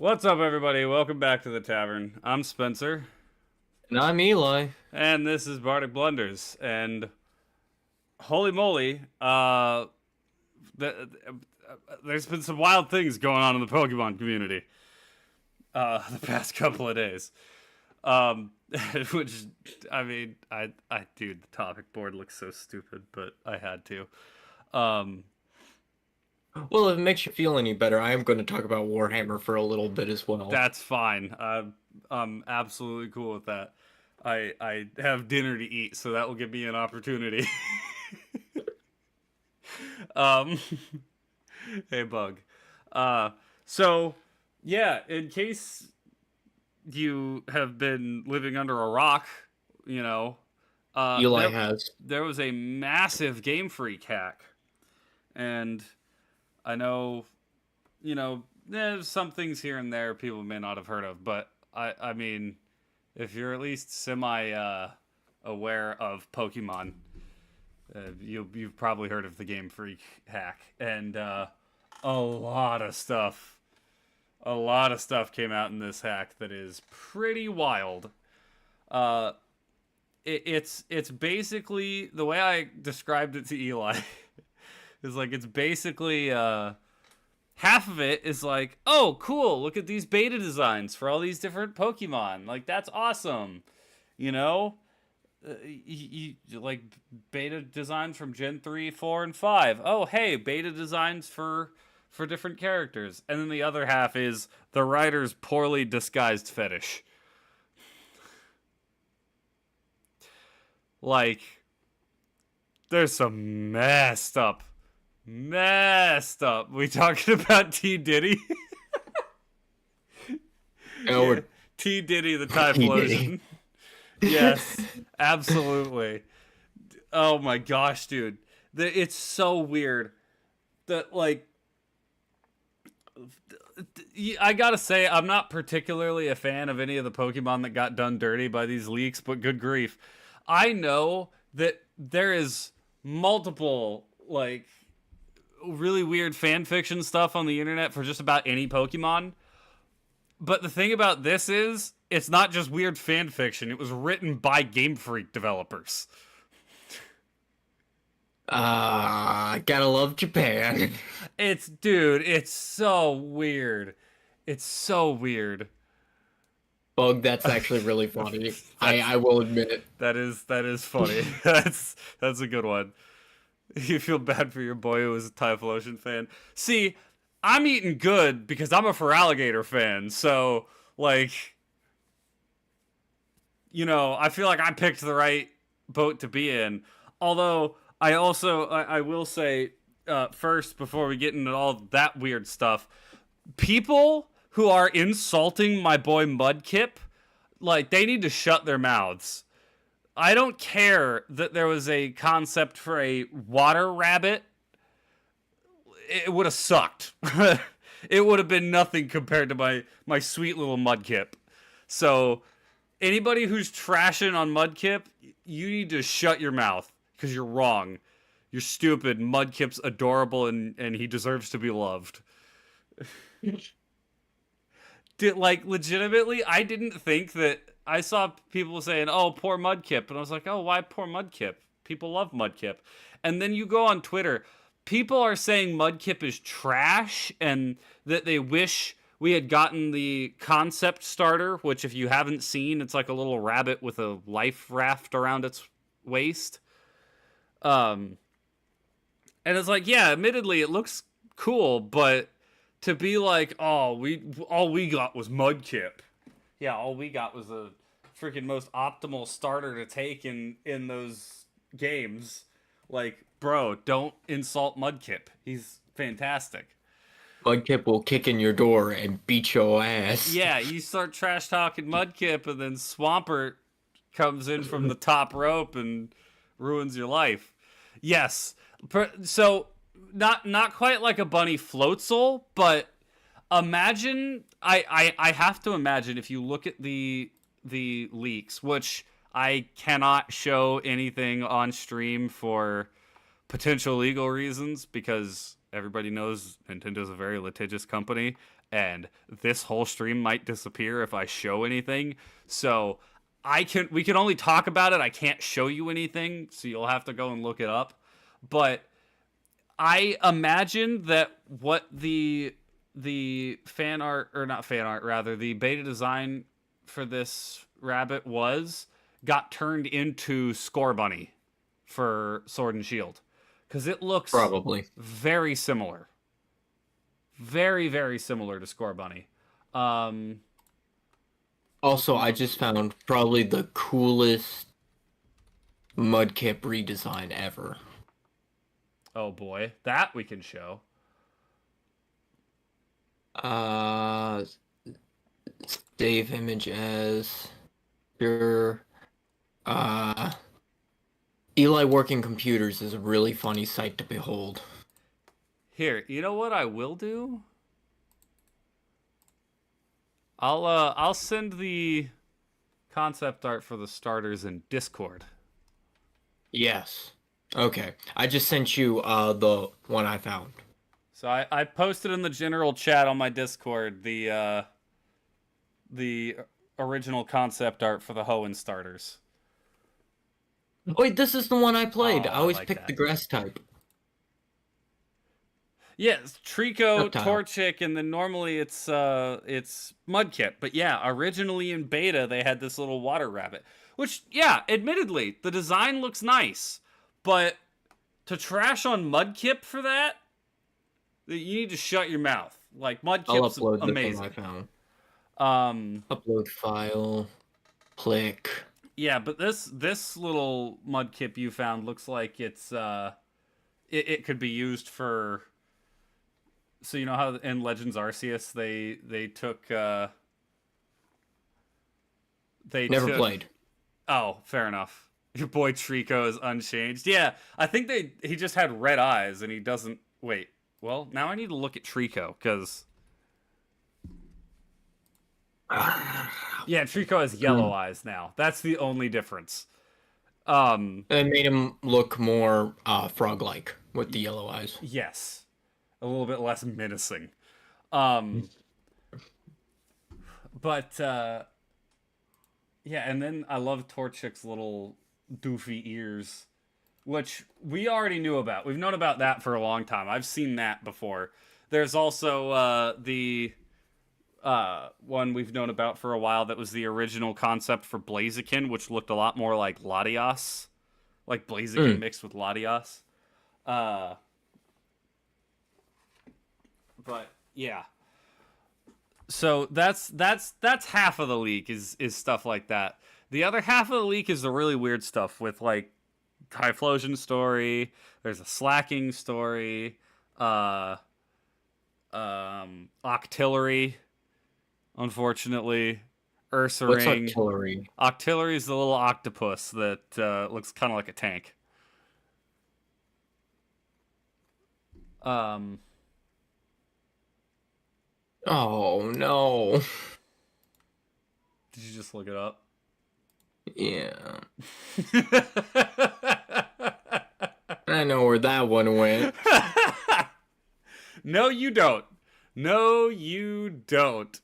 What's up, everybody? Welcome back to the tavern. I'm Spencer, And I'm Eli. and this is Bardic Blunders. And holy moly, there's been some wild things going on in the Pokemon community the past couple of days. Um, which, I mean, dude, the topic board looks so stupid, but I had to. Um, Well, if it makes you feel any better, I am going to talk about Warhammer for a little bit as well. that's fine. I'm absolutely cool with that. I have dinner to eat, so that will give me an opportunity. um, hey, bug. Uh, so yeah, in case you have been living under a rock, you know, uh, Eli there has. there was a massive Game Freak hack, and I know, there's some things here and there people may not have heard of, but I mean, if you're at least semi aware of Pokemon, you've probably heard of the Game Freak hack, and a lot of stuff, a lot of stuff came out in this hack that is pretty wild. Uh, it's basically the way I described it to Eli is like it's basically half of it is like, oh, cool, look at these beta designs for all these different Pokemon. Like, that's awesome. You know? Like, beta designs from Gen 3, 4, and 5. Oh, hey, beta designs for different characters. And then the other half is the writer's poorly disguised fetish. Like, there's some messed up. We talking about T Diddy? No, Yeah. we're T Diddy the He did. Typhlosion. Yes, absolutely. Oh my gosh, dude. It's so weird that like I gotta say, I'm not particularly a fan of any of the Pokemon that got done dirty by these leaks, but good grief. I know that there is multiple, like, really weird fan fiction stuff on the internet for just about any Pokemon. But the thing about this is, it's not just weird fan fiction. It was written by Game Freak developers. Gotta love Japan. It's so weird. It's so weird. Bug, that's actually really funny. I, That's I will admit it. that is funny. That's a good one. You feel bad for your boy who was a Typhlosion fan. See, I'm eating good because I'm a Feraligatr fan. So, like, I feel like I picked the right boat to be in. Although I will say first before we get into all that weird stuff, people who are insulting my boy Mudkip, like they need to shut their mouths. I don't care that there was a concept for a water rabbit. It would have sucked. It would have been nothing compared to my sweet little Mudkip. So anybody who's trashing on Mudkip, you need to shut your mouth because you're wrong. You're stupid. Mudkip's adorable and he deserves to be loved. Like legitimately, I didn't think that. I saw people saying, "Oh, poor Mudkip," and I was like, "Oh, why poor Mudkip? People love Mudkip." And then you go on Twitter, people are saying Mudkip is trash and that they wish we had gotten the concept starter, which if you haven't seen, it's like a little rabbit with a life raft around its waist. Um, and it's like, yeah, admittedly, it looks cool, but to be like, oh, we all we got was Mudkip. Yeah, all we got was a freaking most optimal starter to take in those games. Like, bro, don't insult Mudkip. He's fantastic. Mudkip will kick in your door and beat your ass. Yeah, you start trash talking Mudkip, and then Swampert comes in from the top rope and ruins your life. Yes, so not quite like a bunny floatzel, but imagine I have to imagine if you look at the leaks, which I cannot show anything on stream for potential legal reasons because everybody knows Nintendo's a very litigious company, and this whole stream might disappear if I show anything. So we can only talk about it. I can't show you anything, so you'll have to go and look it up. But I imagine that what the fan art, or not fan art, rather the beta design for this rabbit got turned into Score Bunny for Sword and Shield, because it looks Probably. very similar, very similar to Score Bunny. Also, I just found probably the coolest Mudkip redesign ever. Oh boy, that we can show. Save image as your Eli working computers is a really funny sight to behold. Here, you know what I will do? I'll send the concept art for the starters in Discord. Yes. Okay. I just sent you the one I found. So I posted in the general chat on my Discord the original concept art for the Hoenn starters. Wait, this is the one I played. Oh, I always I like pick that. the grass type. Yes, Trico, Reptile. Torchic, and then normally it's Mudkip. But yeah, originally in beta they had this little water rabbit, which yeah, admittedly the design looks nice, but to trash on Mudkip for that, you need to shut your mouth. Like I'll Mudkip's upload amazing. the one I found. Upload file. Click. Yeah, but this little Mudkip you found looks like it's it could be used for. So you know how in Legends Arceus they took Never played. Oh, fair enough. Your boy Trico is unchanged. Yeah, I think he just had red eyes and he doesn't. Wait, well now I need to look at Trico because yeah, Trico has yellow eyes now. That's the only difference. It made him look more frog-like with the yellow eyes. Yes. A little bit less menacing. But yeah, and then I love Torchic's little doofy ears, which we already knew about. We've known about that for a long time. I've seen that before. There's also the one we've known about for a while that was the original concept for Blaziken, which looked a lot more like Latias. Like Blaziken mixed with Latias. But yeah, so that's half of the leak is stuff like that. The other half of the leak is the really weird stuff with like Typhlosion story. There's a Slacking story. Octillery, unfortunately. Ursaring. What's Octillery? Octillery is the little octopus that looks kind of like a tank. Oh, no. Did you just look it up? Yeah. I know where that one went. No, you don't. No, you don't.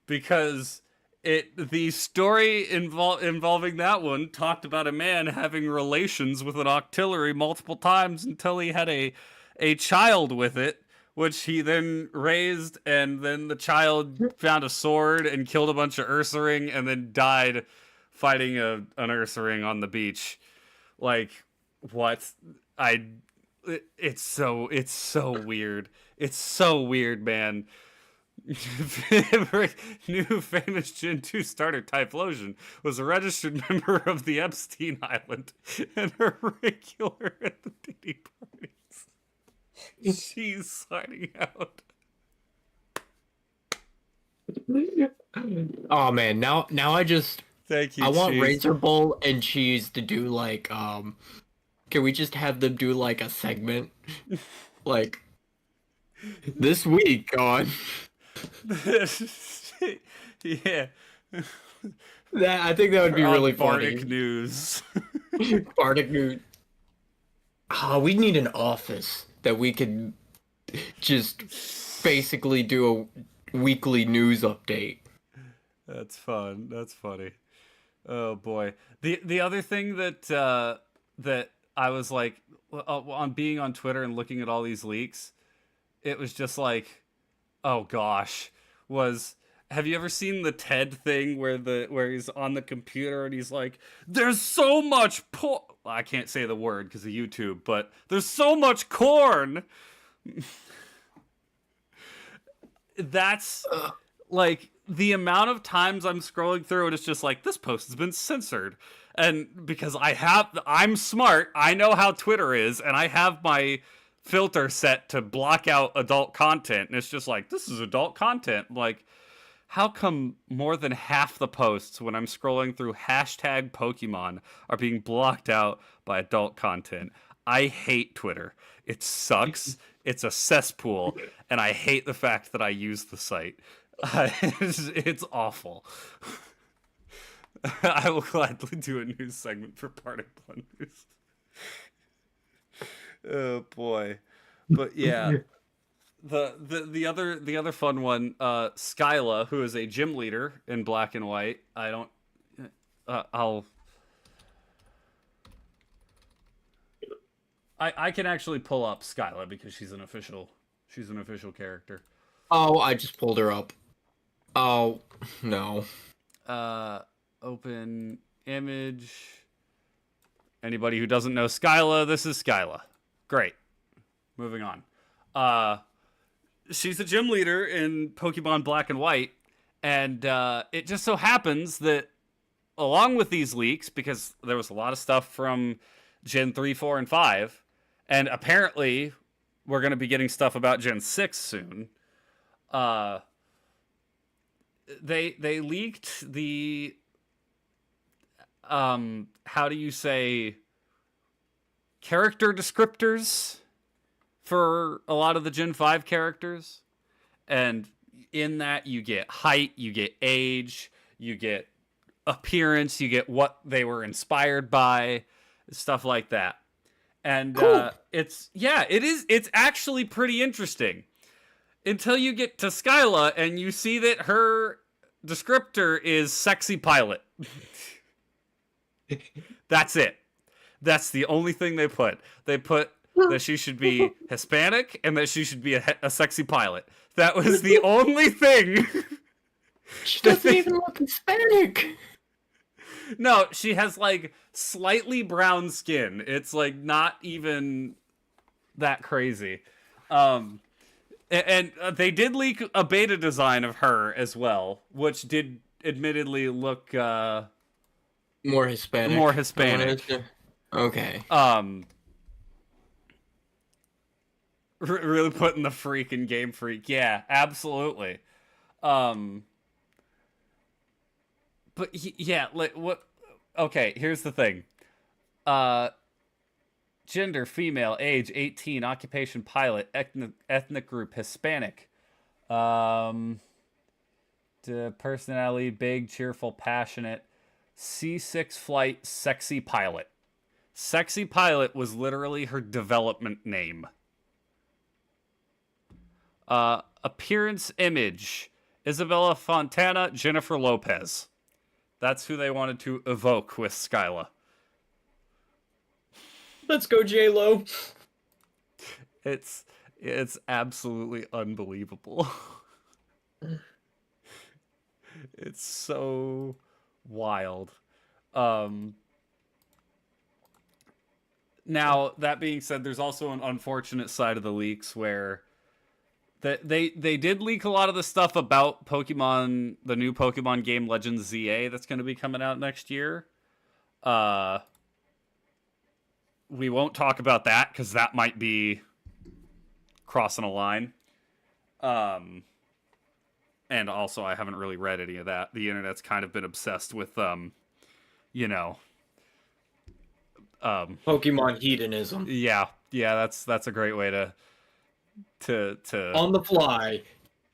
Because the story involving that one talked about a man having relations with an Octillery multiple times until he had a child with it, which he then raised, and then the child found a sword and killed a bunch of Ursaring and then died fighting an Ursaring on the beach. Like, what? It's so weird. It's so weird, man. New famous Gen 2 starter Typhlosion was a registered member of the Epstein Island and a regular at the Diddy parties. She's signing out. Oh man, now I just Thank you. I want Cheese. Razor Bowl and Cheese to do like can we just have them do like a segment like this week on yeah. that I think that would be really Bardic funny. news. Bardic news. Oh, we need an office. that we could just basically do a weekly news update. That's fun. That's funny. Oh boy. The other thing that that I was like on being on Twitter and looking at all these leaks, it was just like, oh gosh, was have you ever seen the TED thing where he's on the computer and he's like, "There's so much I can't say the word because of YouTube, but there's so much corn." That's like the amount of times I'm scrolling through and it's just like, this post has been censored. And because I'm smart, I know how Twitter is, and I have my filter set to block out adult content, and it's just like, this is adult content. Like, how come more than half the posts when I'm scrolling through hashtag Pokemon are being blocked out by adult content? I hate Twitter. It sucks. It's a cesspool, and I hate the fact that I use the site. It's awful. I will gladly do a news segment for Bardic Blunders. Oh boy, but yeah, the other fun one, Skyla, who is a gym leader in Black and White. I can actually pull up Skyla because she's an official character. Oh, I just pulled her up. Oh, no. Open image. Anybody who doesn't know Skyla, this is Skyla. Great. Moving on. She's a gym leader in Pokemon Black and White, and it just so happens that along with these leaks, because there was a lot of stuff from Gen 3, 4, and 5, and apparently we're going to be getting stuff about Gen 6 soon, they leaked the how do you say, character descriptors for a lot of the Gen 5 characters. And in that you get height, you get age, you get appearance, you get what they were inspired by, stuff like that. And cool. it's actually pretty interesting until you get to Skyla and you see that her descriptor is sexy pilot. That's it. That's the only thing they put. They put that she should be Hispanic and that she should be a sexy pilot. That was the only thing. She doesn't even look Hispanic. No, she has like slightly brown skin. It's like not even that crazy. And they did leak a beta design of her as well, which did admittedly look more Hispanic. More Hispanic. Okay. Really putting the freak in Game Freak. Yeah, absolutely. But yeah, like what? Okay, here's the thing. Gender female, age 18, occupation pilot, ethnic group Hispanic. Personality big, cheerful, passionate. C6 flight, sexy pilot. Sexy pilot was literally her development name. Appearance image, Isabella Fontana, Jennifer Lopez. That's who they wanted to evoke with Skyla. Let's go, J-Lo. It's absolutely unbelievable. It's so wild. Now, that being said, there's also an unfortunate side of the leaks where they did leak a lot of the stuff about Pokemon, the new Pokemon game Legends ZA that's going to be coming out next year. We won't talk about that because that might be crossing a line. And also, I haven't really read any of that. The internet's kind of been obsessed with, Pokemon hedonism. Yeah, that's a great way to on the fly.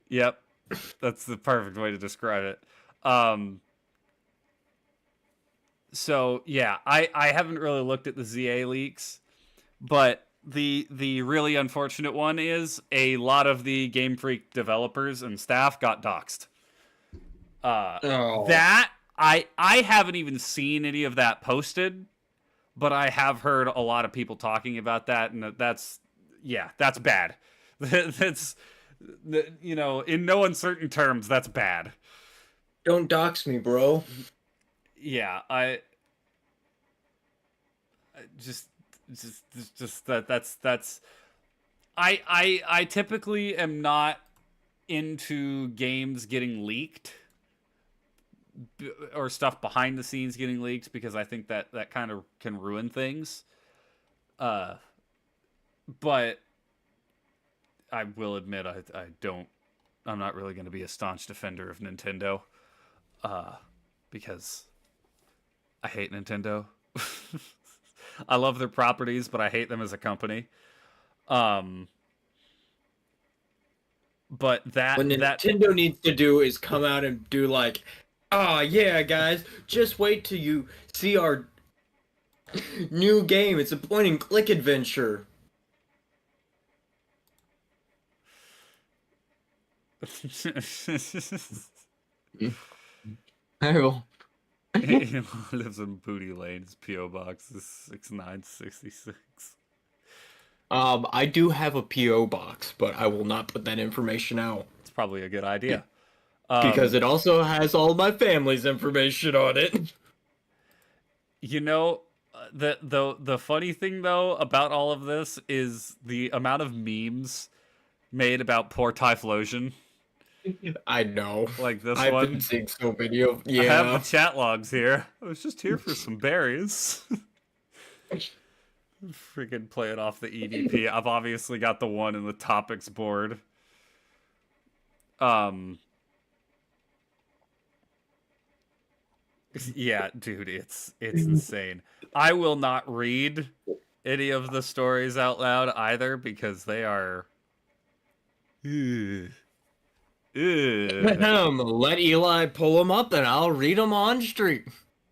Yep, that's the perfect way to describe it. So yeah, I haven't really looked at the ZA leaks, but the really unfortunate one is a lot of the Game Freak developers and staff got doxxed. Oh. That I haven't even seen any of that posted, but I have heard a lot of people talking about that, and that's bad. That's in no uncertain terms, that's bad. Don't dox me, bro. Yeah, just that's I typically am not into games getting leaked or stuff behind the scenes getting leaked because I think that kind of can ruin things. But I will admit I'm not really going to be a staunch defender of Nintendo because I hate Nintendo. I love their properties, but I hate them as a company. But that What Nintendo needs to do is come out and do like, oh yeah, guys, just wait till you see our new game. It's a point and click adventure. I will. He lives in Booty Lane. His P.O. Box is 6966. I do have a P.O. box, but I will not put that information out. It's probably a good idea. Because it also has all my family's information on it. You know, the funny thing though about all of this is the amount of memes made about poor Typhlosion. I know. Like this I've one. been seeing so many of. Yeah. I have the chat logs here. I was just here for some berries. Freaking play it off the EDP. I've obviously got the one in the topics board. Yeah, dude, it's insane. I will not read any of the stories out loud either because they are. Let Eli pull them up and I'll read them on stream.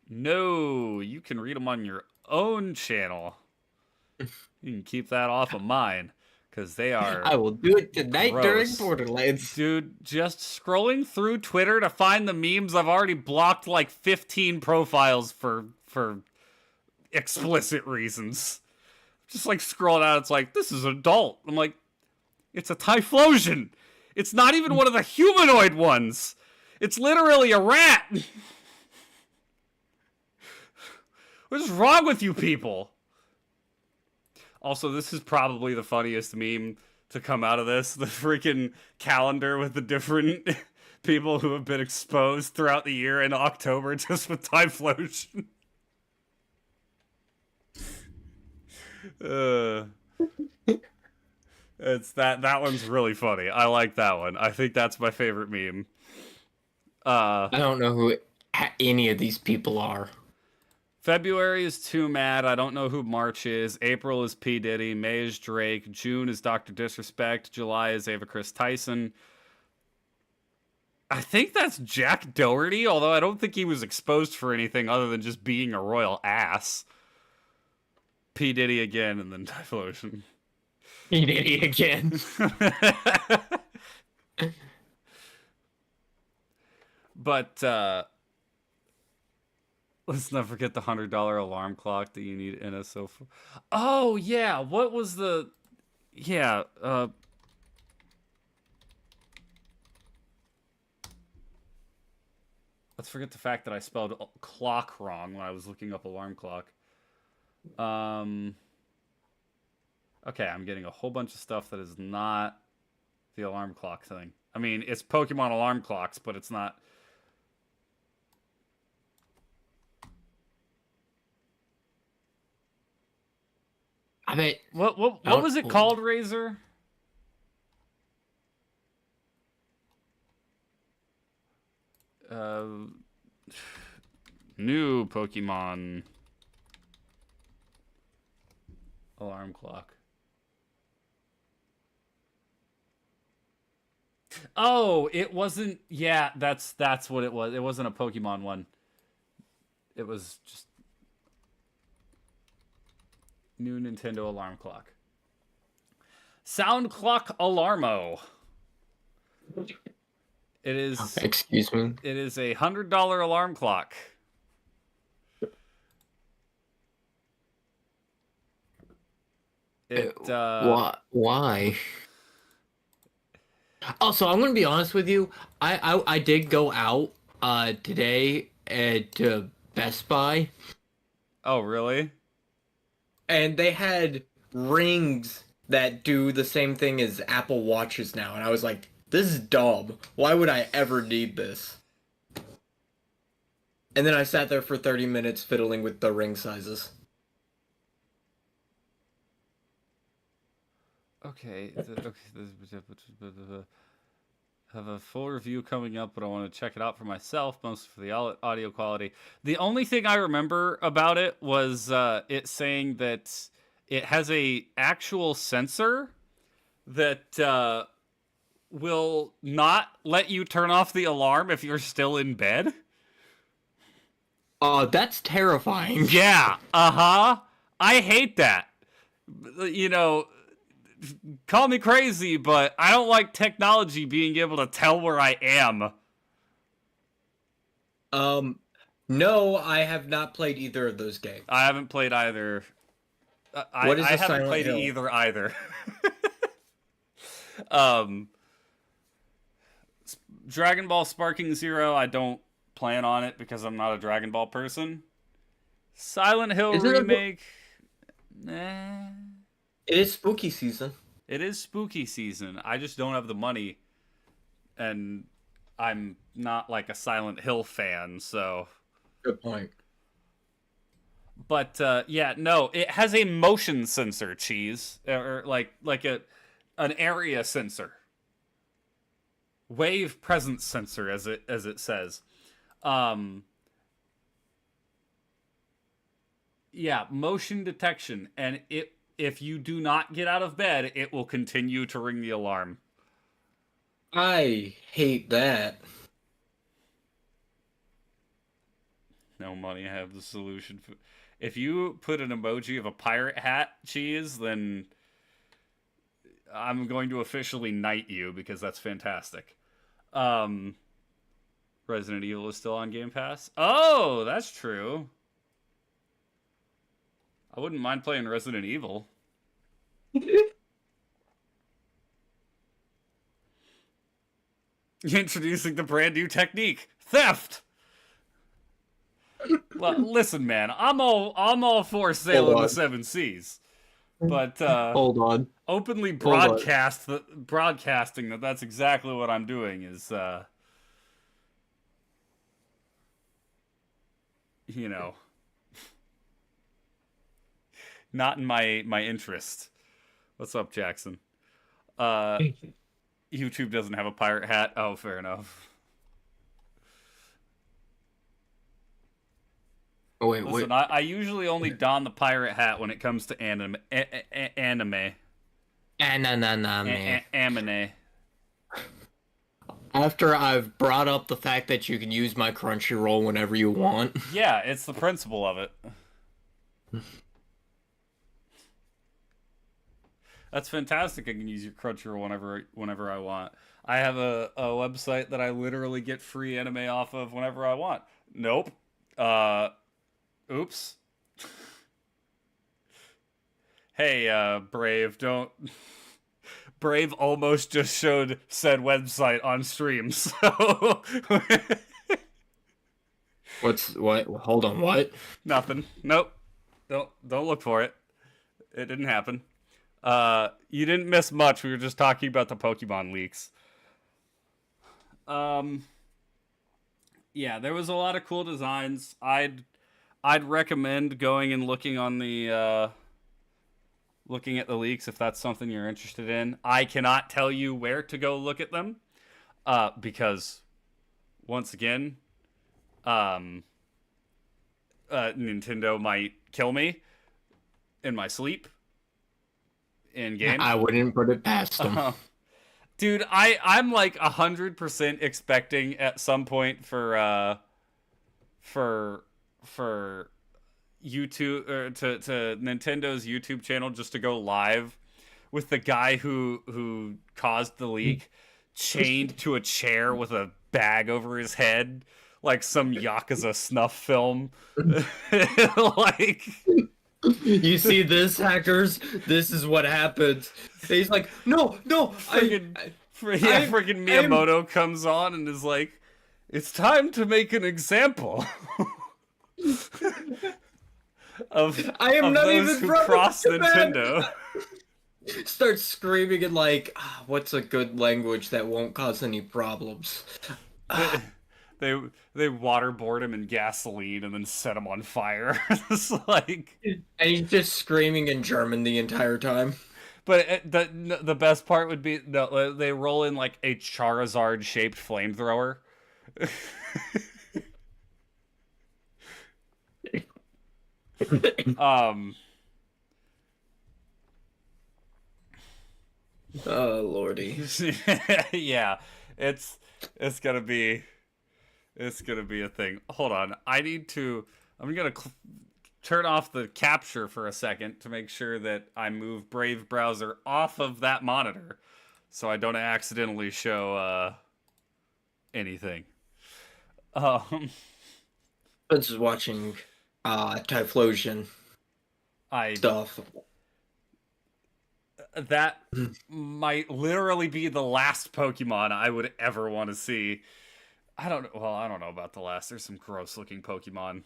No, you can read them on your own channel. You can keep that off of mine because they are. I will do it tonight gross. during Borderlands. Dude, just scrolling through Twitter to find the memes, I've already blocked like 15 profiles for explicit reasons. Just like scrolling out, it's like, this is adult. I'm like, it's a Typhlosion. It's not even one of the humanoid ones. It's literally a rat. What is wrong with you people? Also, this is probably the funniest meme to come out of this. The freaking calendar with the different people who have been exposed throughout the year in October just with Typhlosion. It's that one's really funny. I like that one. I think that's my favorite meme. I don't know who any of these people are. February is Too Mad. I don't know who March is. April is P. Diddy. May is Drake. June is Dr. Disrespect. July is Ava Chris Tyson. I think that's Jack Doherty, although I don't think he was exposed for anything other than just being a royal ass. P. Diddy again, and then Typhlosion. P. Diddy again. But, let's not forget the $100 alarm clock that you need NSO for. Oh, yeah. What was the... Yeah, let's forget the fact that I spelled clock wrong when I was looking up alarm clock. Okay, I'm getting a whole bunch of stuff that is not the alarm clock thing. I mean, it's Pokemon alarm clocks, but it's not... I bet. What was it called, Razor? New Pokemon alarm clock. Oh, it wasn't. Yeah, that's what it was. It wasn't a Pokemon one. It was just new Nintendo alarm clock. Sound Clock Alarmo. It is. Excuse me. It is a $100 alarm clock. Why? Also, I'm gonna be honest with you. I did go out today at Best Buy, Oh, really? and they had rings that do the same thing as Apple Watches now, and I was like, this is dumb. Why would I ever need this? And then I sat there for 30 minutes fiddling with the ring sizes. Okay. Have a full review coming up, but I want to check it out for myself, mostly for the audio quality. The only thing I remember about it was it saying that it has a actual sensor that will not let you turn off the alarm if you're still in bed. That's terrifying. Yeah, I hate that. You know, call me crazy, but I don't like technology being able to tell where I am. No, I have not played either of those games. I haven't played either. What is I a haven't Silent played Hill? either. Dragon Ball Sparking Zero, I don't plan on it because I'm not a Dragon Ball person. Silent Hill Isn't it a- remake. Nah. It is spooky season. It is spooky season. I just don't have the money, and I'm not like a Silent Hill fan, so. Good point. But yeah, no, it has a motion sensor, cheese, or like an area sensor, wave presence sensor, as it says. Yeah, motion detection, and if you do not get out of bed, it will continue to ring the alarm. I hate that. No money, I have the solution. If you put an emoji of a pirate hat, cheese, then I'm going to officially knight you because that's fantastic. Resident Evil is still on Game Pass. Oh, that's true. I wouldn't mind playing Resident Evil. Introducing the brand new technique, theft. Well, listen, man, I'm all for sailing the seven seas, but Hold on. openly Hold on. broadcasting that's exactly what I'm doing is you know, not in my interest. What's up, Jackson? YouTube doesn't have a pirate hat. Oh, fair enough. Oh wait, Listen, wait. I usually only don the pirate hat when it comes to anime. Anime. Anime. After I've brought up the fact that you can use my Crunchyroll whenever you want. Yeah, it's the principle of it. That's fantastic. I can use your Crunchyroll whenever I want. I have a website that I literally get free anime off of whenever I want. Nope. Oops. Hey, Brave, don't. Brave almost just showed said website on stream, so. What? Hold on, what? Nothing. Nope. Don't look for it. It didn't happen. You didn't miss much. We were just talking about the Pokemon leaks. Yeah, there was a lot of cool designs. I'd recommend going and looking on the looking at the leaks if that's something you're interested in. I cannot tell you where to go look at them because once again, Nintendo might kill me in my sleep in game. I wouldn't put it past them. Dude, I'm like 100% expecting at some point for YouTube or to Nintendo's YouTube channel just to go live with the guy who caused the leak chained to a chair with a bag over his head, like some Yakuza snuff film. Like, You see this, hackers? This is what happens. He's like, no, friggin' I, friggin' I'm, Miyamoto comes on and is like, it's time to make an example I am of not those even who from cross Japan. Nintendo. Starts screaming and like, what's a good language that won't cause any problems? they they waterboard him in gasoline and then set him on fire. It's like, And he's just screaming in German the entire time. but the best part would be no, they roll in like a Charizard shaped flamethrower. um. Oh lordy. Yeah, it's gonna be a thing. Hold on, I'm gonna turn off the capture for a second to make sure that I move Brave browser off of that monitor, so I don't accidentally show anything. Um, I was just watching Typhlosion I stuff. that might literally be the last Pokemon I would ever want to see. I don't know about the last. There's some gross looking Pokemon.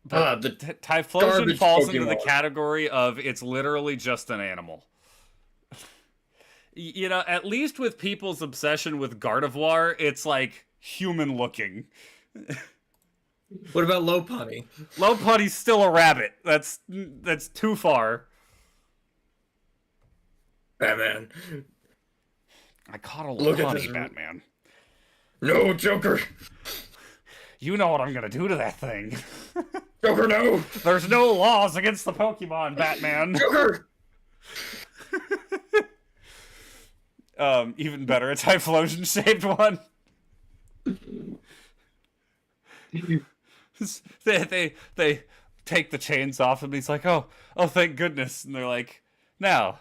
But The Typhlosion garbage falls into the Pokemon. category of it's literally just an animal. You know, at least with people's obsession with Gardevoir, it's like human looking. What about Lopunny? Lopunny's still a rabbit. That's too far. Batman. I caught a Look at this. Lopunny, Batman. No, Joker. You know what I'm gonna do to that thing. Joker, no. There's no laws against the Pokemon, Batman. Joker. Even better, a Typhlosion shaped one. they take the chains off and he's like, oh thank goodness. And they're like, now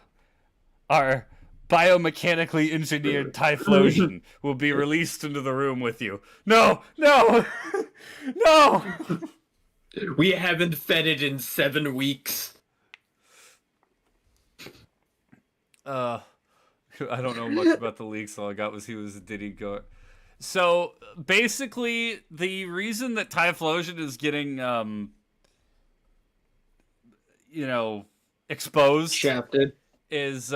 our biomechanically engineered Typhlosion will be released into the room with you. No. No. We haven't fed it in 7 weeks. I don't know much about the leaks. All I got was did he go? So basically, the reason that Typhlosion is getting, exposed, Shafted. is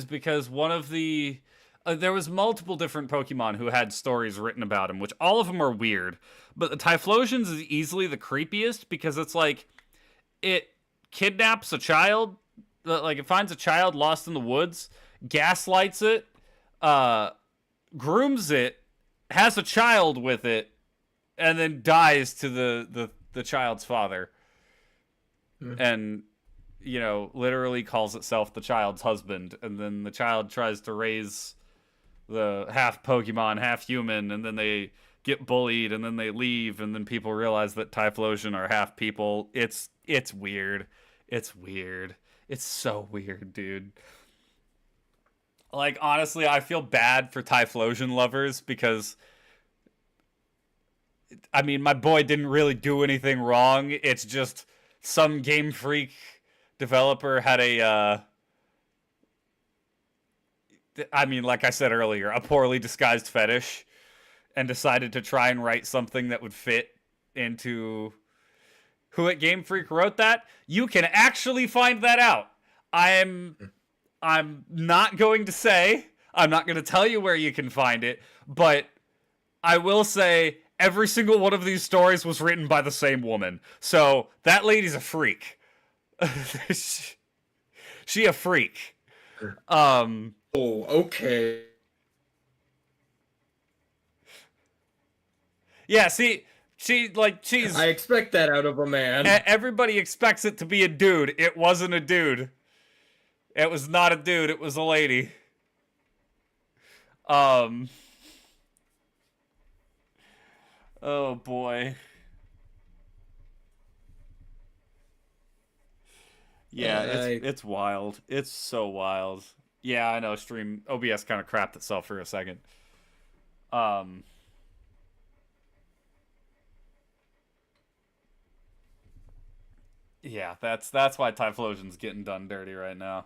because one of the there was multiple different Pokemon who had stories written about him, which all of them are weird. But the Typhlosion's is easily the creepiest because it's like it kidnaps a child, like it finds a child lost in the woods, gaslights it, grooms it, has a child with it, and then dies to the child's father. Mm-hmm. And literally calls itself the child's husband, and then the child tries to raise the half Pokemon, half human, and then they get bullied, and then they leave, and then people realize that Typhlosion are half people. It's weird. It's weird. It's so weird, dude. Like, honestly, I feel bad for Typhlosion lovers because, I mean, my boy didn't really do anything wrong. It's just some Game Freak developer had like I said earlier, a poorly disguised fetish and decided to try and write something that would fit into who at Game Freak wrote that. You can actually find that out. I'm not going to say, I'm not going to tell you where you can find it, but I will say every single one of these stories was written by the same woman. So that lady's a freak. She a freak. Oh, okay. Yeah, see, she's. I expect that out of a man. Everybody expects it to be a dude. It wasn't a dude. It was not a dude. It was a lady. Oh boy. Yeah, it's wild. It's so wild. Yeah, I know. Stream OBS kind of crapped itself for a second. Um, yeah, that's why Typhlosion's getting done dirty right now.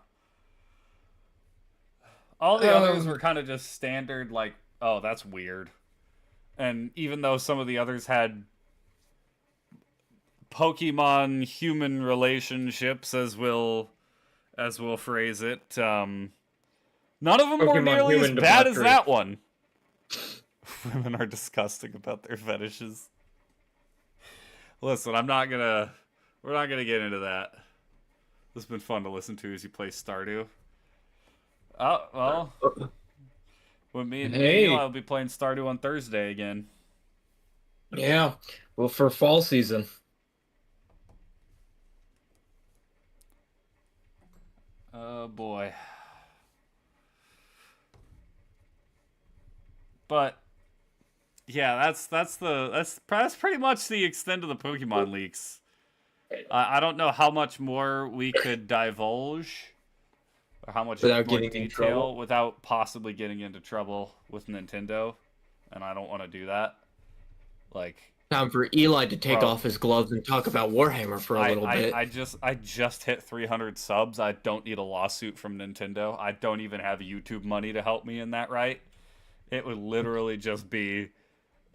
All the others were kind of just standard, like, oh, that's weird. And even though some of the others had Pokemon human relationships, as we'll phrase it, none of them were Pokemon nearly as human bad as debauchery. that one. Women are disgusting about their fetishes. Listen, we're not gonna get into that. This has been fun to listen to as you play Stardew. Oh, well. With me and Neil, I'll be playing Stardew on Thursday again. Yeah. Well, for fall season. Oh boy. But yeah, that's pretty much the extent of the Pokemon leaks. I don't know how much more we could divulge, or how much Without more getting in detail trouble. without possibly getting into trouble with Nintendo, and I don't want to do that. Like, Time for Eli to take Bro. off his gloves and talk about Warhammer for a little bit. I just hit 300 subs. I don't need a lawsuit from Nintendo. I don't even have YouTube money to help me in that, right? It would literally just be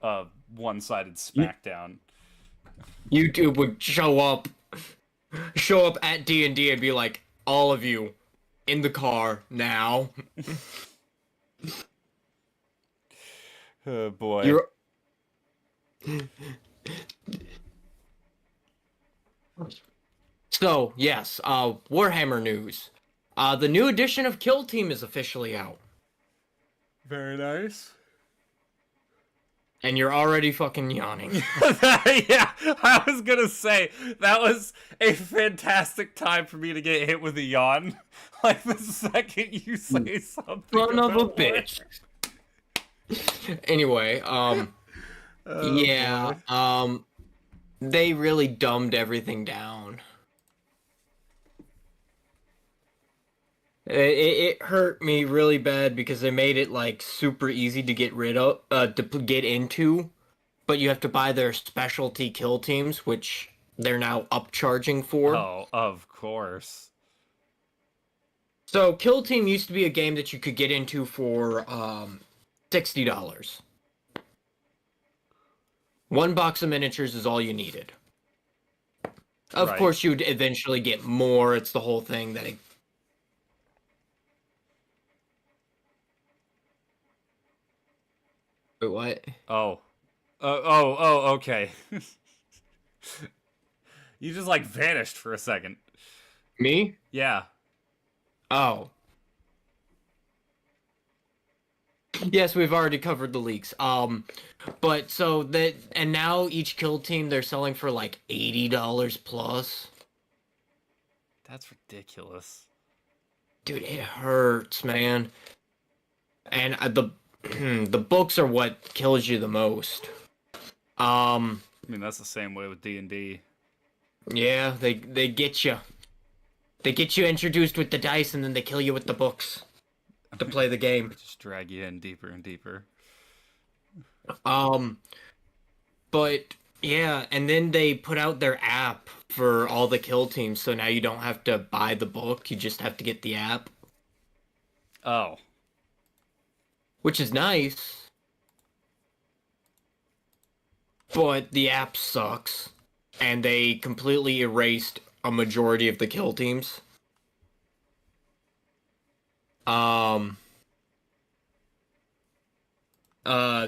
a one-sided smackdown. YouTube would show up at D&D and be like, all of you in the car now. Oh boy. You're So, yes, Warhammer news. The new edition of Kill Team is officially out. Very nice. And you're already fucking yawning. Yeah, I was gonna say, that was a fantastic time for me to get hit with a yawn. Like, the second you say something Son of a about bitch. Anyway, yeah, boy. they really dumbed everything down. It hurt me really bad because they made it like super easy to get rid of, to get into, but you have to buy their specialty kill teams, which they're now upcharging for. Oh, of course. So Kill Team used to be a game that you could get into for $60. One box of miniatures is all you needed. Of Right. course, you'd eventually get more. It's the whole thing that Wait, what? Okay. You just, like, vanished for a second. Me? Yeah. Oh. Yes, we've already covered the leaks. But so that, and now each kill team they're selling for like $80 plus. That's ridiculous. Dude, it hurts, man. And the books are what kills you the most. I mean, that's the same way with D&D. Yeah, they get you. They get you introduced with the dice and then they kill you with the books to play the game. Just drag you in deeper and deeper. But yeah, and then they put out their app for all the kill teams, so now you don't have to buy the book, you just have to get the app, Oh. which is nice. But the app sucks, and they completely erased a majority of the kill teams.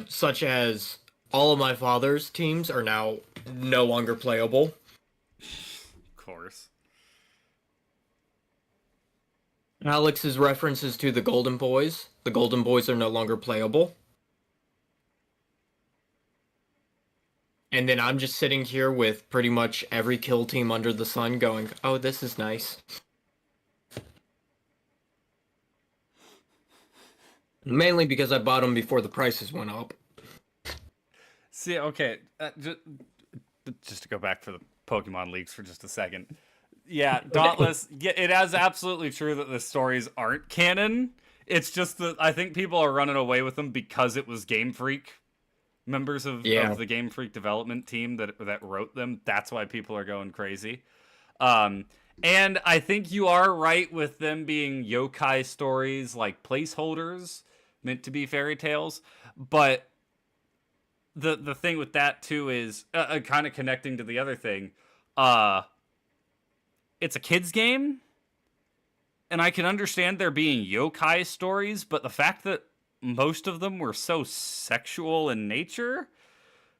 Such as all of my father's teams are now no longer playable. Of course. Alex's references to the Golden Boys are no longer playable. And then I'm just sitting here with pretty much every kill team under the sun going, oh, this is nice. Mainly because I bought them before the prices went up. See, okay, just to go back for the Pokemon leaks for just a second. Yeah, Dauntless. Yeah, it is absolutely true that the stories aren't canon. It's just that I think people are running away with them because it was Game Freak members Yeah. of the Game Freak development team that wrote them. That's why people are going crazy. And I think you are right with them being yokai stories, like placeholders meant to be fairy tales. But the thing with that too is kind of connecting to the other thing. Uh, it's a kids game, and I can understand there being yokai stories, but the fact that most of them were so sexual in nature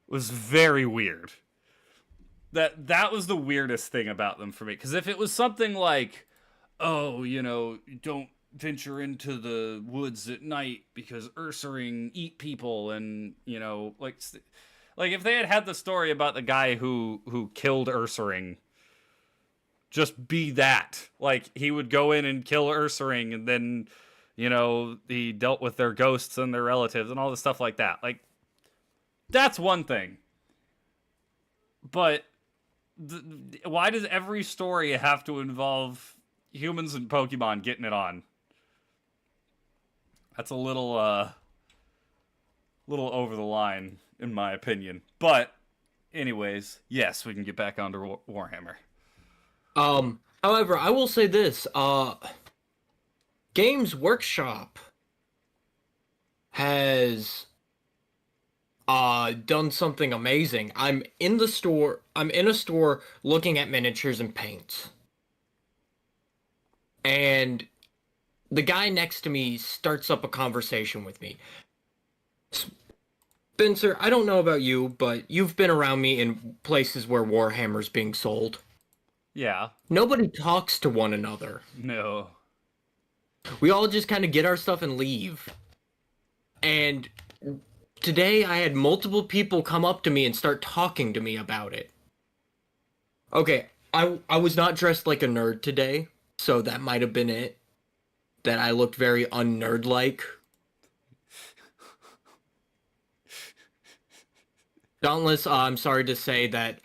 was very weird. That was the weirdest thing about them for me. Because if it was something like, oh, don't venture into the woods at night because Ursaring eat people, and like if they had the story about the guy who killed Ursaring, just be that. Like he would go in and kill Ursaring, and then he dealt with their ghosts and their relatives and all the stuff like that. Like that's one thing, but why does every story have to involve humans and Pokemon getting it on? That's a little over the line in my opinion. But anyways, yes, we can get back onto Warhammer. However, I will say this, Games Workshop has done something amazing. I'm in a store looking at miniatures and paints. And the guy next to me starts up a conversation with me. Spencer, I don't know about you, but you've been around me in places where Warhammer's being sold. Yeah. Nobody talks to one another. No. We all just kind of get our stuff and leave. And today I had multiple people come up to me and start talking to me about it. Okay, I was not dressed like a nerd today, so that might have been it. That I looked very un-nerd-like. Dauntless, I'm sorry to say that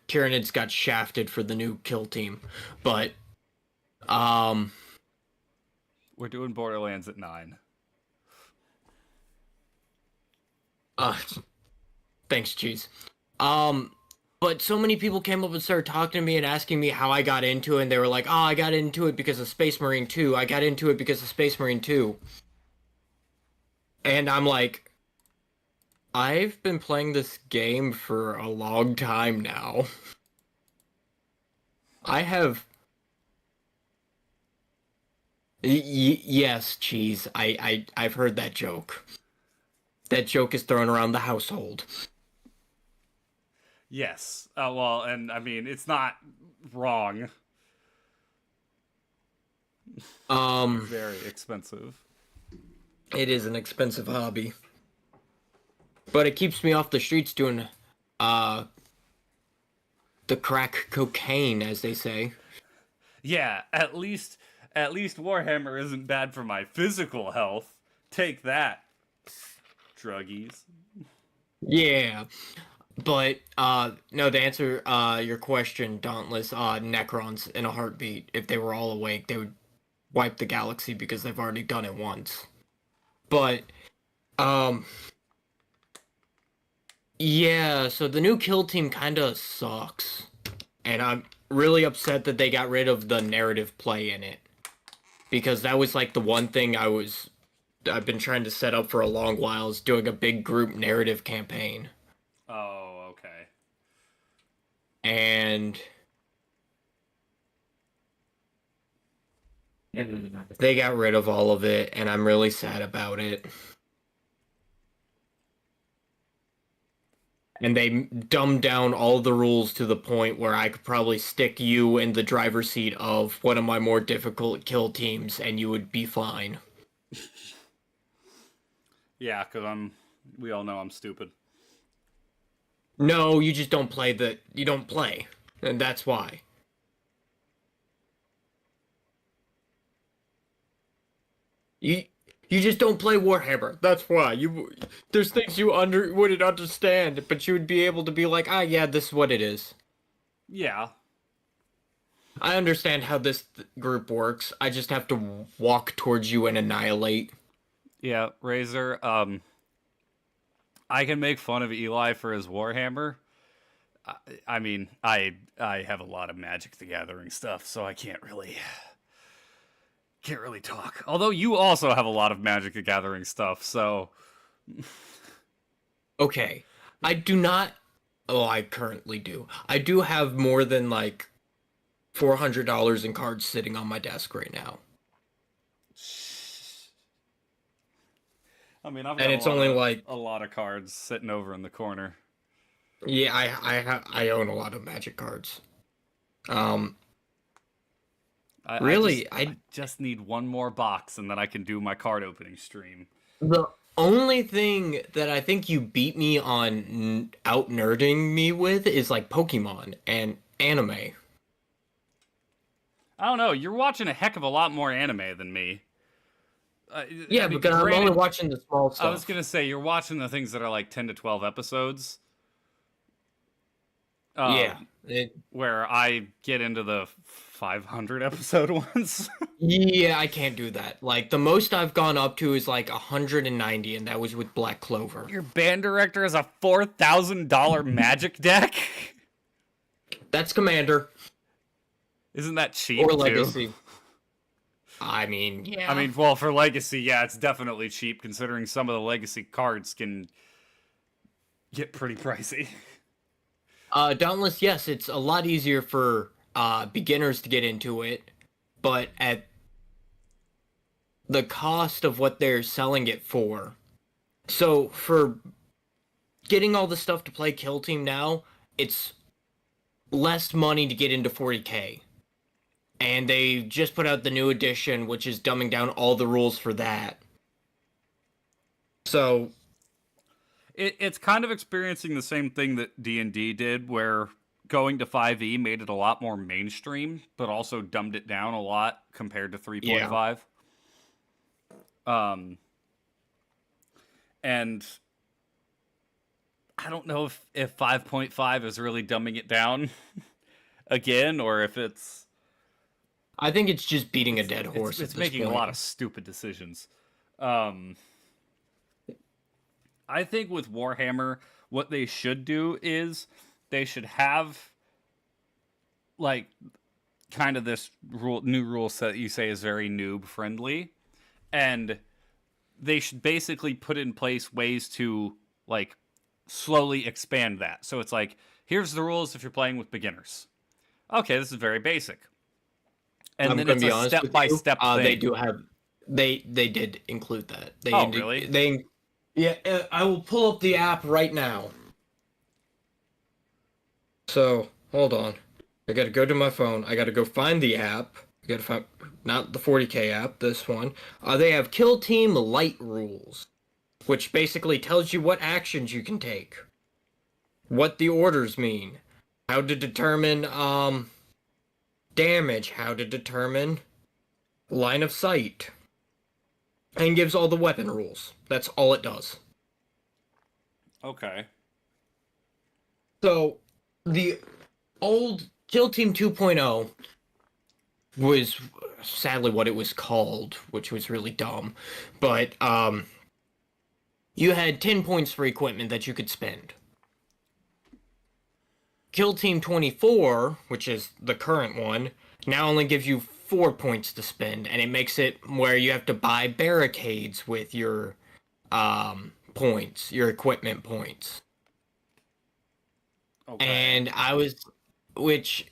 Tyranids got shafted for the new kill team, but we're doing Borderlands at 9. Thanks, Cheese. But so many people came up and started talking to me and asking me how I got into it, and they were like, oh, I got into it because of Space Marine 2. I got into it because of Space Marine 2. And I'm like, I've been playing this game for a long time now. I have... yes, Cheese. I've heard that joke. That joke is thrown around the household. Yes. Well, and I mean, it's not wrong. Very expensive. It is an expensive hobby. But it keeps me off the streets doing, the crack cocaine, as they say. Yeah, at least Warhammer isn't bad for my physical health. Take that, druggies. Yeah. But, no, to answer, your question, Dauntless, Necrons in a heartbeat, if they were all awake, they would wipe the galaxy because they've already done it once. But, yeah, so the new kill team kinda sucks. And I'm really upset that they got rid of the narrative play in it. Because that was like the one thing I've been trying to set up for a long while, is doing a big group narrative campaign. Oh, okay. And they got rid of all of it, and I'm really sad about it. And they dumbed down all the rules to the point where I could probably stick you in the driver's seat of one of my more difficult kill teams, and you would be fine. Yeah, because we all know I'm stupid. No, you just don't play you don't play. And that's why. You just don't play Warhammer. That's why. There's things you wouldn't understand, but you would be able to be like, ah, yeah, this is what it is. Yeah. I understand how this group works. I just have to walk towards you and annihilate. Yeah, Razor. I can make fun of Eli for his Warhammer. I mean, I have a lot of Magic the Gathering stuff, so I can't really talk. Although you also have a lot of Magic the Gathering stuff, so Okay. I do not. Oh, I currently do. I do have more than like $400 in cards sitting on my desk right now. I mean, I've And got it's only like, a lot of cards sitting over in the corner. yeah, I own a lot of Magic cards. Um, really, I just need one more box, and then I can do my card opening stream. the only thing that I think you beat me on out nerding me with is like Pokemon and anime. I don't know. You're watching a heck of a lot more anime than me. I Yeah, mean, because I'm only granted, watching the small I was stuff. gonna say you're watching the things that are like 10 to 12 episodes. Uh, Yeah. It, where I get into the 500 episode ones. yeah, I can't do that. Like the most I've gone up to is like 190, and that was with Black Clover. Your band director has a $4,000 magic deck? That's Commander Isn't that cheap, or too? Legacy. I mean, yeah. I mean, well, for Legacy, yeah, it's definitely cheap, considering some of the Legacy cards can get pretty pricey. Dauntless, yes, it's a lot easier for beginners to get into it, but at the cost of what they're selling it for. So for getting all the stuff to play Kill Team now, it's less money to get into 40K. And they just put out the new edition, which is dumbing down all the rules for that. So It's kind of experiencing the same thing that D&D did, where going to 5e made it a lot more mainstream, but also dumbed it down a lot compared to 3.5. And I don't know if 5.5 is really dumbing it down again, or if I think it's just beating a dead horse. it's at this making point. a lot of stupid decisions. I think with Warhammer, what they should do is they should have like kind of this new rule set that you say is very noob friendly, and they should basically put in place ways to like slowly expand that. So it's like, here's the rules if you're playing with beginners. Okay, this is very basic. And I'm then gonna it's be a honest step with by you. step thing. They do have they did include that. Oh, really? They yeah. I will pull up the app right now. So hold on. I gotta go to my phone. I gotta go find the app. I gotta find not the 40K app. This one. They have Kill Team Light rules, which basically tells you what actions you can take, what the orders mean, how to determine damage, how to determine line of sight, and gives all the weapon rules. That's all it does. Okay. So, the old Kill Team 2.0 was sadly what it was called, which was really dumb. But you had 10 points for equipment that you could spend. Kill Team 24, which is the current one, now only gives you 4 points to spend, and it makes it where you have to buy barricades with your points, your equipment points. Okay. And which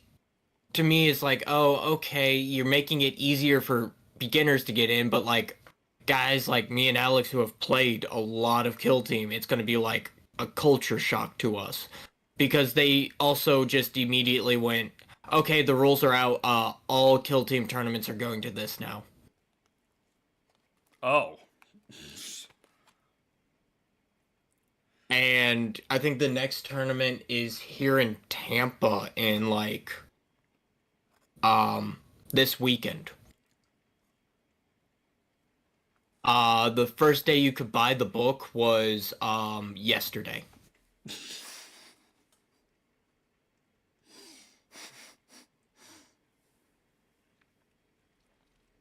to me is like, oh, okay, you're making it easier for beginners to get in, but like guys like me and Alex who have played a lot of Kill Team, it's going to be like a culture shock to us because they also just immediately went, okay, the rules are out. All Kill Team tournaments are going to this now. Oh. And I think the next tournament is here in Tampa in like this weekend. The first day you could buy the book was yesterday.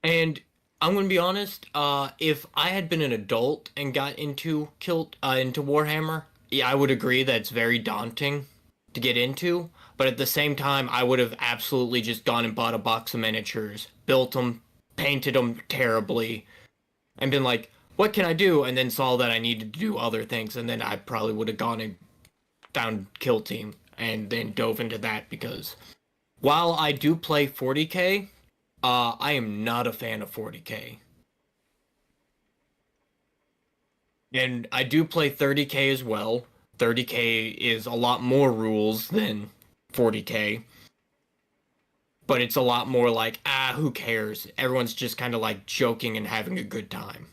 And I'm gonna be honest. If I had been an adult and got into Warhammer, yeah, I would agree that it's very daunting to get into. But at the same time, I would have absolutely just gone and bought a box of miniatures, built them, painted them terribly, and been like, "What can I do?" And then saw that I needed to do other things, and then I probably would have gone and found Kill Team and then dove into that because while I do play 40k, I am not a fan of 40k. And I do play 30k as well. 30k is a lot more rules than 40k, but it's a lot more like, who cares? Everyone's just kind of like joking and having a good time.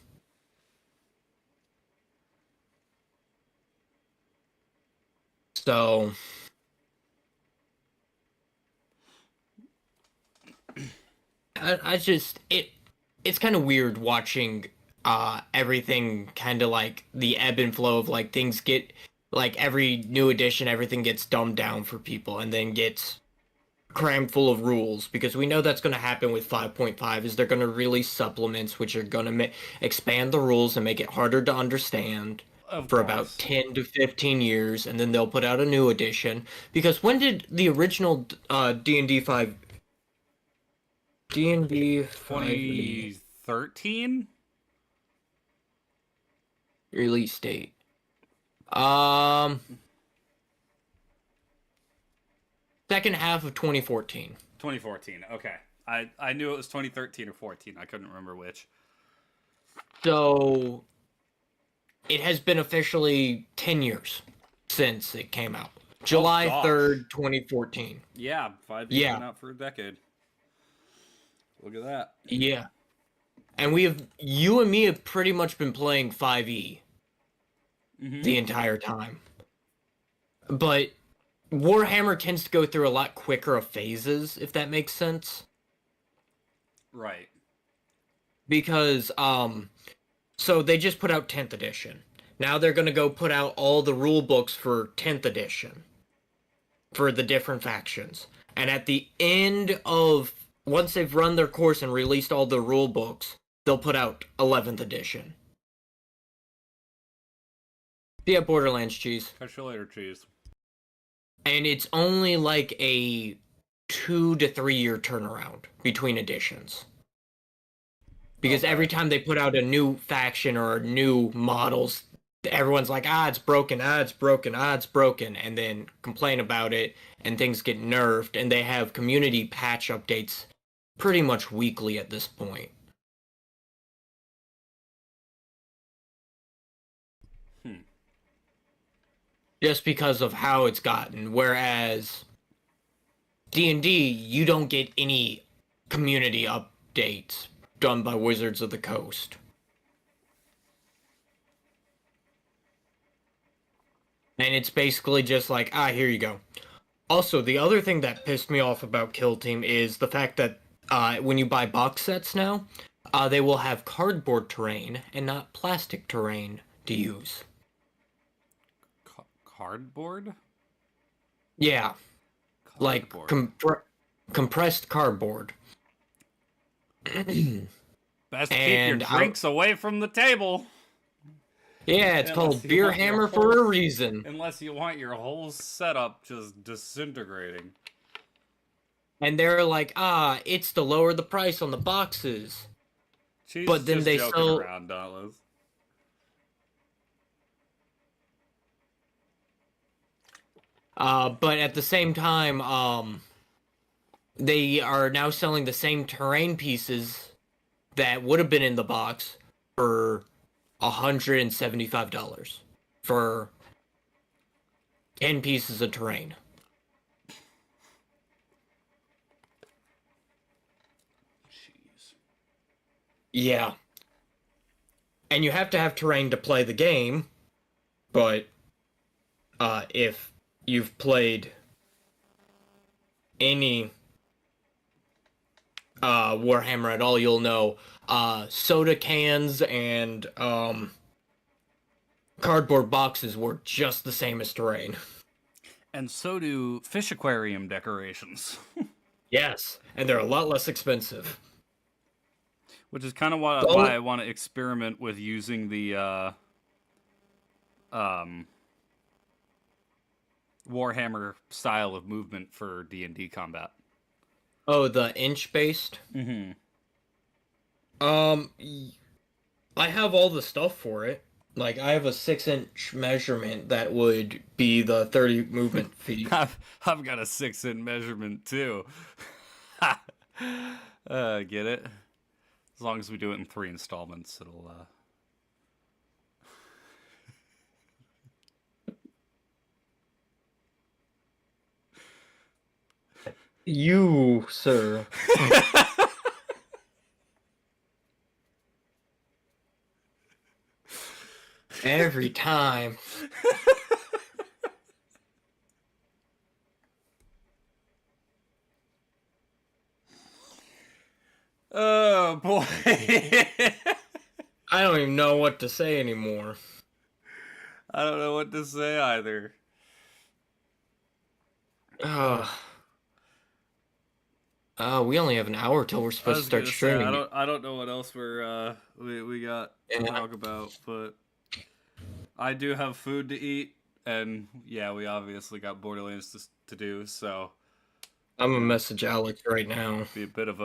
So, I just it's kind of weird watching everything kind of like the ebb and flow of like things get like every new edition everything gets dumbed down for people and then gets crammed full of rules because we know that's going to happen with 5.5 is they're going to release supplements which are going to expand the rules and make it harder to understand Of for about course. 10 to 15 years and then they'll put out a new edition because when did the original D&D 5 D&D 5e 2013? release date? Um, second half of 2014. 2014. Okay. I knew it was 2013 or 14. I couldn't remember which. So it has been officially 10 years since it came out. Oh July gosh. 3rd, 2014. Yeah, 5E's been Yeah, out for a decade. Look at that. yeah. And you and me have pretty much been playing 5e Mm-hmm. the entire time. But Warhammer tends to go through a lot quicker of phases, if that makes sense. Right. Because, so they just put out 10th edition. Now they're going to go put out all the rule books for 10th edition for the different factions. And at the end of once they've run their course and released all the rule books, they'll put out 11th edition. Yeah, Borderlands cheese. Catch you later, cheese. And it's only like a 2 to 3 year turnaround between editions. Because Okay. every time they put out a new faction or new models, everyone's like, it's broken, it's broken, it's broken, and then complain about it, and things get nerfed, and they have community patch updates pretty much weekly at this point. Hmm. Just because of how it's gotten. Whereas D&D, you don't get any community updates done by Wizards of the Coast. And it's basically just like, here you go. Also, the other thing that pissed me off about Kill Team is the fact that when you buy box sets now, they will have cardboard terrain and not plastic terrain to use. Cardboard? Yeah, like Cardboard. compressed cardboard. Best keep your And drinks away from the table. yeah, it's Unless called you Beer want your Hammer whole for a reason. unless you want your whole setup just disintegrating. And they're like, it's to lower the price on the boxes. She's But then just they joking sell, around, Dauntless. but at the same time, they are now selling the same terrain pieces that would have been in the box for $175 for 10 pieces of terrain. Jeez. Yeah. And you have to have terrain to play the game, but if you've played any Warhammer at all, you'll know soda cans and cardboard boxes work just the same as terrain. And so do fish aquarium decorations. Yes, and they're a lot less expensive. Which is kind of why I want to experiment with using the Warhammer style of movement for D&D combat. Oh, the inch based. Mm-hmm. I have all the stuff for it. Like I have a 6-inch measurement that would be the 30 movement feet. I've got a 6-inch measurement too. Get it? As long as we do it in 3 installments, it'll. You, sir. Every time. Oh boy. I don't even know what to say anymore. I don't know what to say either. We only have an hour till we're supposed to start streaming. I don't know what else we got to talk about, but I do have food to eat, and yeah, we obviously got Borderlands to do, so I'm gonna message Alex right now. Be a bit of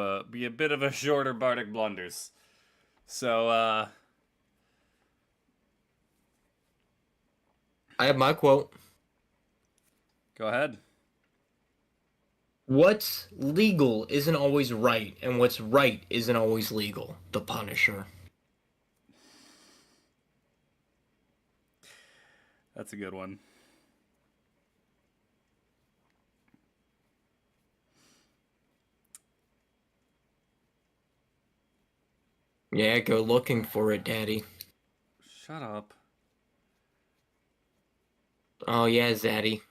a shorter Bardic Blunders. So I have my quote. Go ahead. What's legal isn't always right, and what's right isn't always legal. The Punisher. That's a good one. Yeah, go looking for it, Daddy. Shut up. Oh yeah, Zaddy.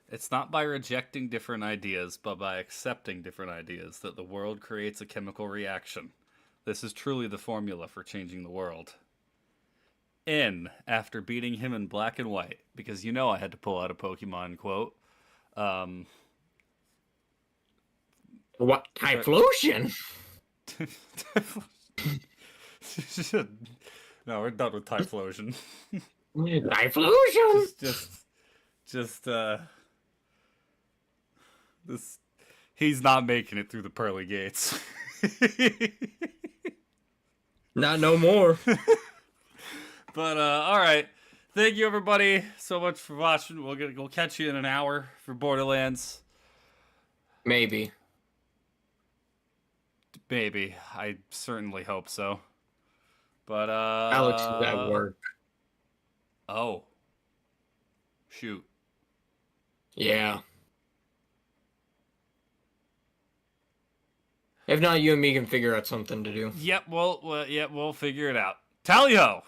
It's not by rejecting different ideas, but by accepting different ideas that the world creates a chemical reaction. This is truly the formula for changing the world. After beating him in black and white, because you know I had to pull out a Pokemon quote. What? Typhlosion? No, we're done with Typhlosion. Typhlosion! This, he's not making it through the pearly gates. Not no more. But all right, thank you everybody so much for watching. We'll catch you in an hour for Borderlands. Maybe. I certainly hope so. But Alex is at work. Oh. Shoot. Yeah. If not, you and me can figure out something to do. Yep, we'll figure it out. Tally ho!